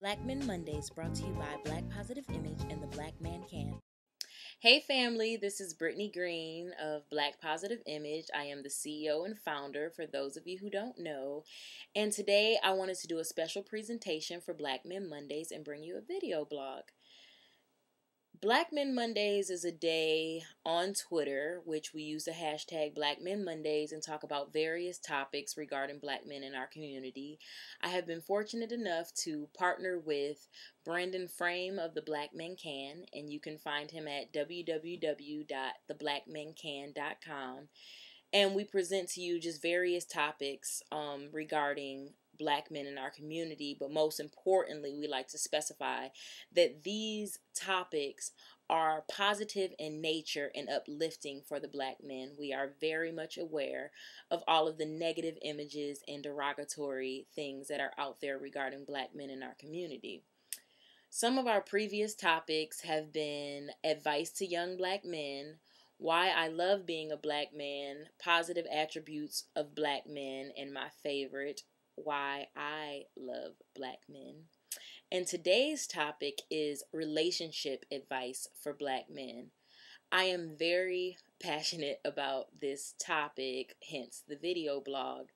Black Men Mondays brought to you by Black Positive Image and the Black Man Can. Hey family, this is Brittany Green of Black Positive Image. I am the CEO and founder for those of you who don't know. And today I wanted to do a special presentation for Black Men Mondays and bring you a video blog. Black Men Mondays is a day on Twitter, which we use the hashtag Black Men Mondays and talk about various topics regarding Black men in our community. I have been fortunate enough to partner with Brandon Frame of the Black Men Can, and you can find him at www.theblackmencan.com. And we present to you just various topics regarding Black men in our community, but most importantly, we like to specify that these topics are positive in nature and uplifting for the Black men. We are very much aware of all of the negative images and derogatory things that are out there regarding Black men in our community. Some of our previous topics have been advice to young Black men, why I love being a Black man, positive attributes of Black men, and my favorite, why I love Black men. And today's topic is relationship advice for Black men. I am very passionate about this topic, hence the video blog,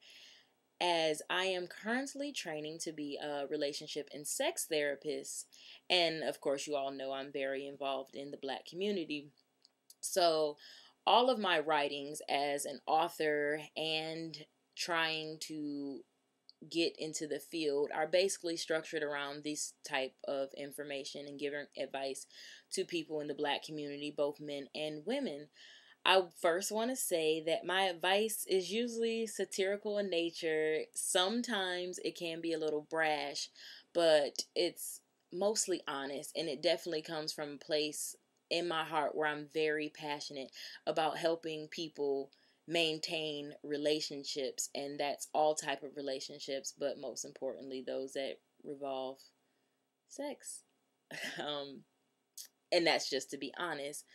as I am currently training to be a relationship and sex therapist. And of course, you all know I'm very involved in the Black community. So all of my writings as an author and trying to get into the field are basically structured around this type of information and giving advice to people in the Black community, both men and women. I first want to say that my advice is usually satirical in nature. Sometimes it can be a little brash, but it's mostly honest, and it definitely comes from a place in my heart where I'm very passionate about helping people maintain relationships, and that's all type of relationships, but most importantly those that revolve sex. And that's just to be honest.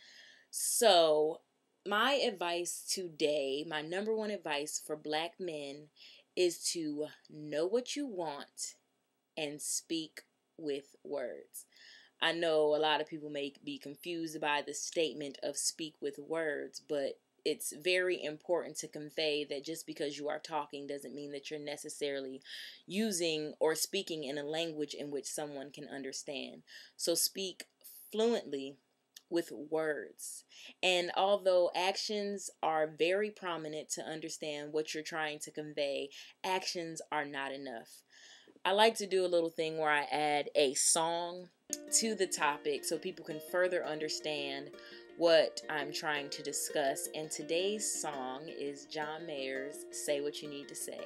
So my advice today, my number one advice for Black men, is to know what you want and speak with words. I know a lot of people may be confused by the statement of speak with words, but it's very important to convey that just because you are talking doesn't mean that you're necessarily using or speaking in a language in which someone can understand. So speak fluently with words. And although actions are very prominent to understand what you're trying to convey, actions are not enough. I like to do a little thing where I add a song to the topic so people can further understand what I'm trying to discuss. And today's song is John Mayer's Say What You Need to Say.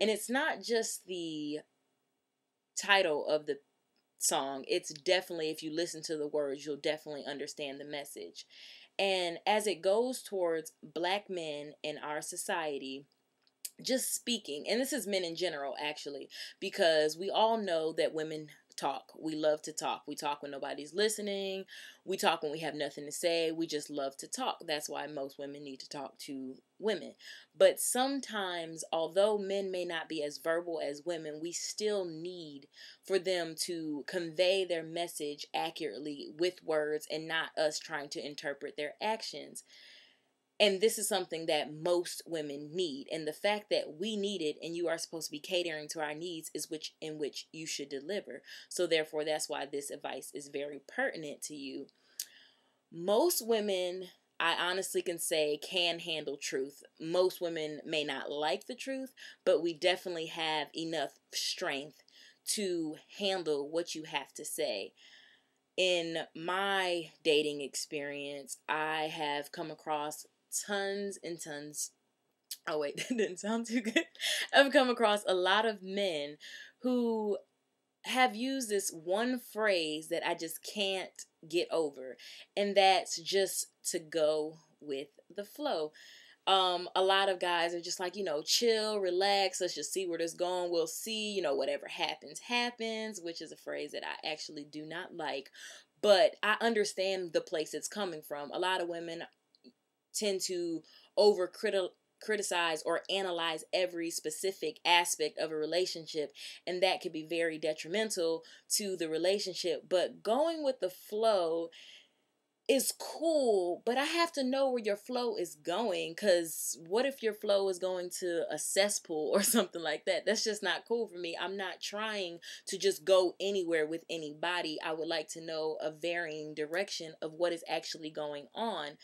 And it's not just the title of the song, it's definitely, if you listen to the words, you'll definitely understand the message. And as it goes towards Black men in our society, just speaking, and this is men in general actually, because we all know that women talk. We love to talk. We talk when nobody's listening. We talk when we have nothing to say. We just love to talk. That's why most women need to talk to women. But sometimes, although men may not be as verbal as women, we still need for them to convey their message accurately with words and not us trying to interpret their actions. And this is something that most women need. And the fact that we need it and you are supposed to be catering to our needs is in which you should deliver. So therefore, that's why this advice is very pertinent to you. Most women, I honestly can say, can handle truth. Most women may not like the truth, but we definitely have enough strength to handle what you have to say. In my dating experience, I have come across tons and tons. Oh wait, that didn't sound too good. I've come across a lot of men who have used this one phrase that I just can't get over, and that's just to go with the flow. A lot of guys are just like, chill, relax, let's just see where this going. We'll see, whatever happens, happens, which is a phrase that I actually do not like. But I understand the place it's coming from. A lot of women tend to criticize or analyze every specific aspect of a relationship, and that could be very detrimental to the relationship. But going with the flow is cool, but I have to know where your flow is going, because what if your flow is going to a cesspool or something like that? That's just not cool for me. I'm not trying to just go anywhere with anybody. I would like to know a varying direction of what is actually going on.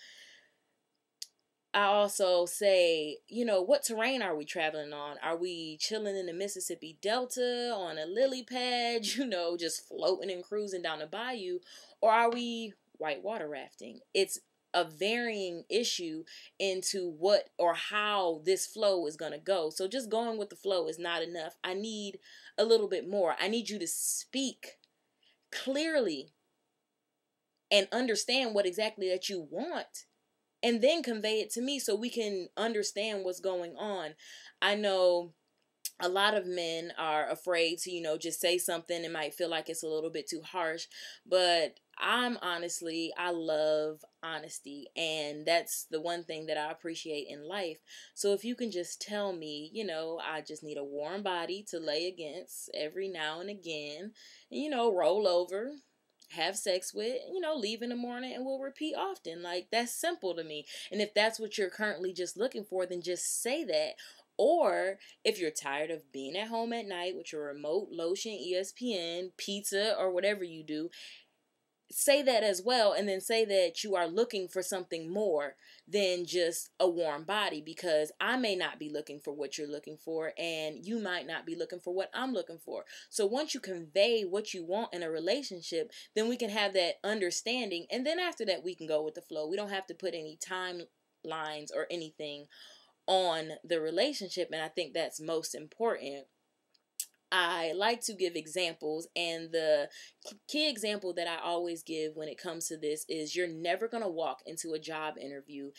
I also say, what terrain are we traveling on? Are we chilling in the Mississippi Delta on a lily pad, just floating and cruising down the bayou? Or are we whitewater rafting? It's a varying issue into what or how this flow is going to go. So just going with the flow is not enough. I need a little bit more. I need you to speak clearly and understand what exactly that you want, and then convey it to me so we can understand what's going on. I know a lot of men are afraid to, just say something. It might feel like it's a little bit too harsh, but I love honesty, and that's the one thing that I appreciate in life. So if you can just tell me, I just need a warm body to lay against every now and again, and, roll over, have sex with, leave in the morning, and we'll repeat often. Like, that's simple to me. And if that's what you're currently just looking for, then just say that. Or if you're tired of being at home at night with your remote, lotion, ESPN, pizza, or whatever you do, say that as well, and then say that you are looking for something more than just a warm body, because I may not be looking for what you're looking for, and you might not be looking for what I'm looking for. So once you convey what you want in a relationship, then we can have that understanding, and then after that we can go with the flow. We don't have to put any timelines or anything on the relationship, and I think that's most important. I like to give examples, and the key example that I always give when it comes to this is you're never going to walk into a job interview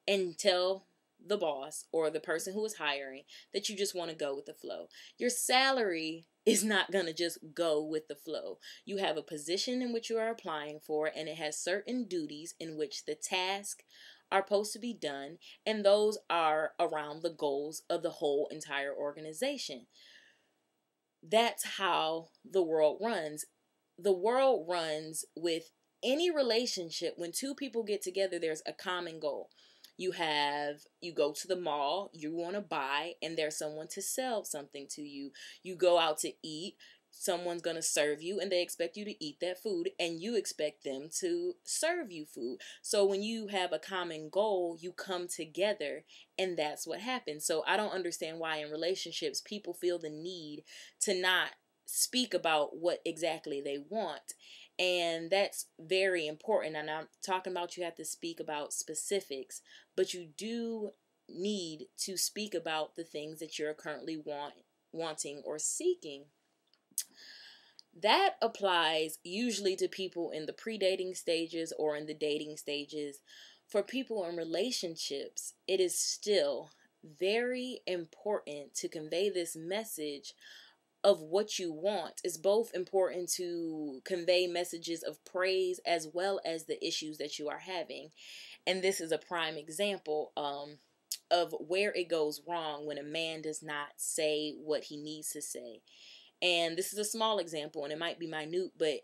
and tell the boss or the person who is hiring that you just want to go with the flow. Your salary is not going to just go with the flow. You have a position in which you are applying for, and it has certain duties in which the task are supposed to be done, and those are around the goals of the whole entire organization. That's how the world runs. The world runs with any relationship. When two people get together, there's a common goal. You go to the mall, you want to buy, and there's someone to sell something to you. You go out to eat, someone's going to serve you, and they expect you to eat that food, and you expect them to serve you food. So when you have a common goal, you come together, and that's what happens. So I don't understand why in relationships people feel the need to not speak about what exactly they want. And that's very important. And I'm talking about you have to speak about specifics, but you do need to speak about the things that you're currently wanting or seeking. That applies usually to people in the pre-dating stages or in the dating stages. For people in relationships, it is still very important to convey this message of what you want. It's both important to convey messages of praise as well as the issues that you are having. And this is a prime example of where it goes wrong when a man does not say what he needs to say. And this is a small example, and it might be minute, but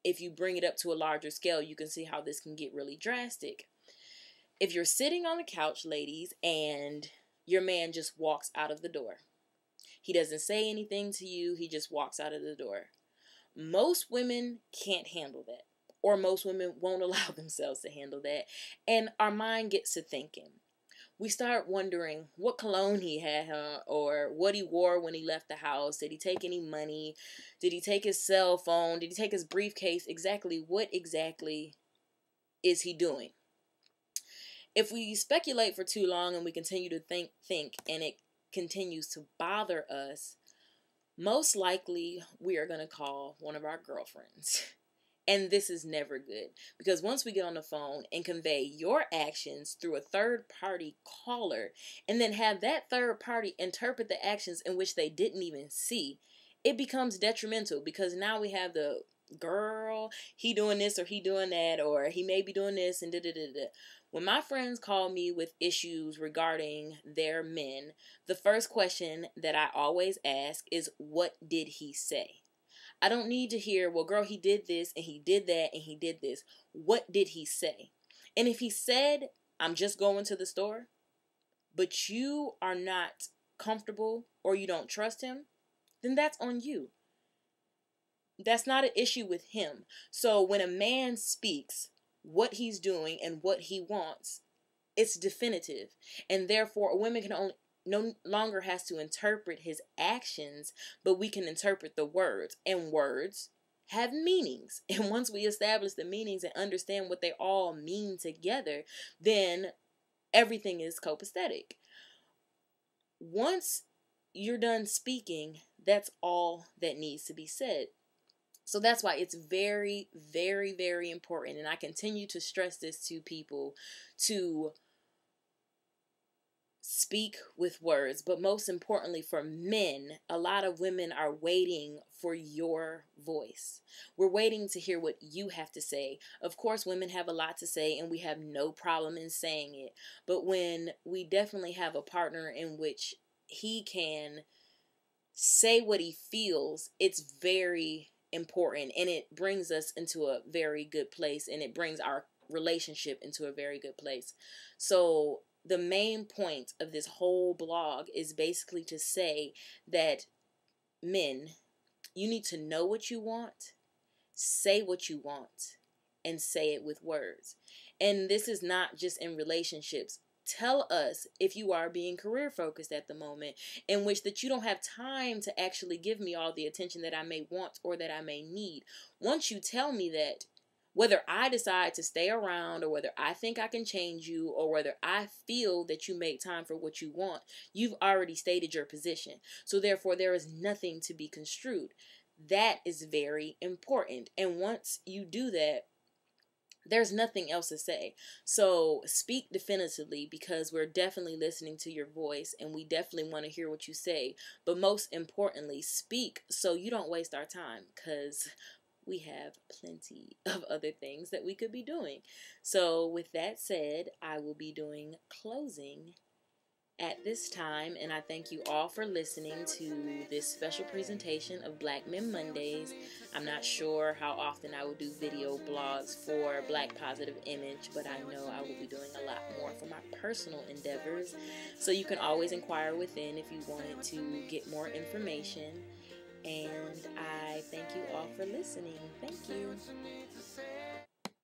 if you bring it up to a larger scale, you can see how this can get really drastic. If you're sitting on the couch, ladies, and your man just walks out of the door, he doesn't say anything to you, he just walks out of the door. Most women can't handle that, or most women won't allow themselves to handle that, and our mind gets to thinking. We start wondering what cologne he had, or what he wore when he left the house. Did he take any money? Did he take his cell phone? Did he take his briefcase? What exactly is he doing? If we speculate for too long and we continue to think, and it continues to bother us, most likely we are going to call one of our girlfriends. And this is never good, because once we get on the phone and convey your actions through a third party caller, and then have that third party interpret the actions in which they didn't even see, it becomes detrimental, because now we have the girl, he doing this or he doing that, or he may be doing this and da da da da. When my friends call me with issues regarding their men, the first question that I always ask is, what did he say? I don't need to hear, well, girl, he did this and he did that and he did this. What did he say? And if he said, I'm just going to the store, but you are not comfortable or you don't trust him, then that's on you. That's not an issue with him. So when a man speaks what he's doing and what he wants, it's definitive. And therefore, a woman can only no longer has to interpret his actions, but we can interpret the words. And words have meanings. And once we establish the meanings and understand what they all mean together, then everything is copacetic. Once you're done speaking, that's all that needs to be said. So that's why it's very, very, very important. And I continue to stress this to people, to speak with words. But most importantly, for men, a lot of women are waiting for your voice. We're waiting to hear what you have to say. Of course, women have a lot to say and we have no problem in saying it. But when we definitely have a partner in which he can say what he feels, it's very important, and it brings us into a very good place, and it brings our relationship into a very good place. So the main point of this whole blog is basically to say that men, you need to know what you want, say what you want, and say it with words. And this is not just in relationships. Tell us if you are being career focused at the moment, in which that you don't have time to actually give me all the attention that I may want or that I may need. Once you tell me that, whether I decide to stay around or whether I think I can change you or whether I feel that you make time for what you want, you've already stated your position. So therefore, there is nothing to be construed. That is very important. And once you do that, there's nothing else to say. So speak definitively, because we're definitely listening to your voice and we definitely want to hear what you say. But most importantly, speak so you don't waste our time, because we have plenty of other things that we could be doing. So with that said, I will be doing closing at this time, and I thank you all for listening to this special presentation of Black Men Mondays. I'm not sure how often I will do video blogs for Black Positive Image, but I know I will be doing a lot more for my personal endeavors. So you can always inquire within if you wanted to get more information. And I thank you all for listening. Thank you.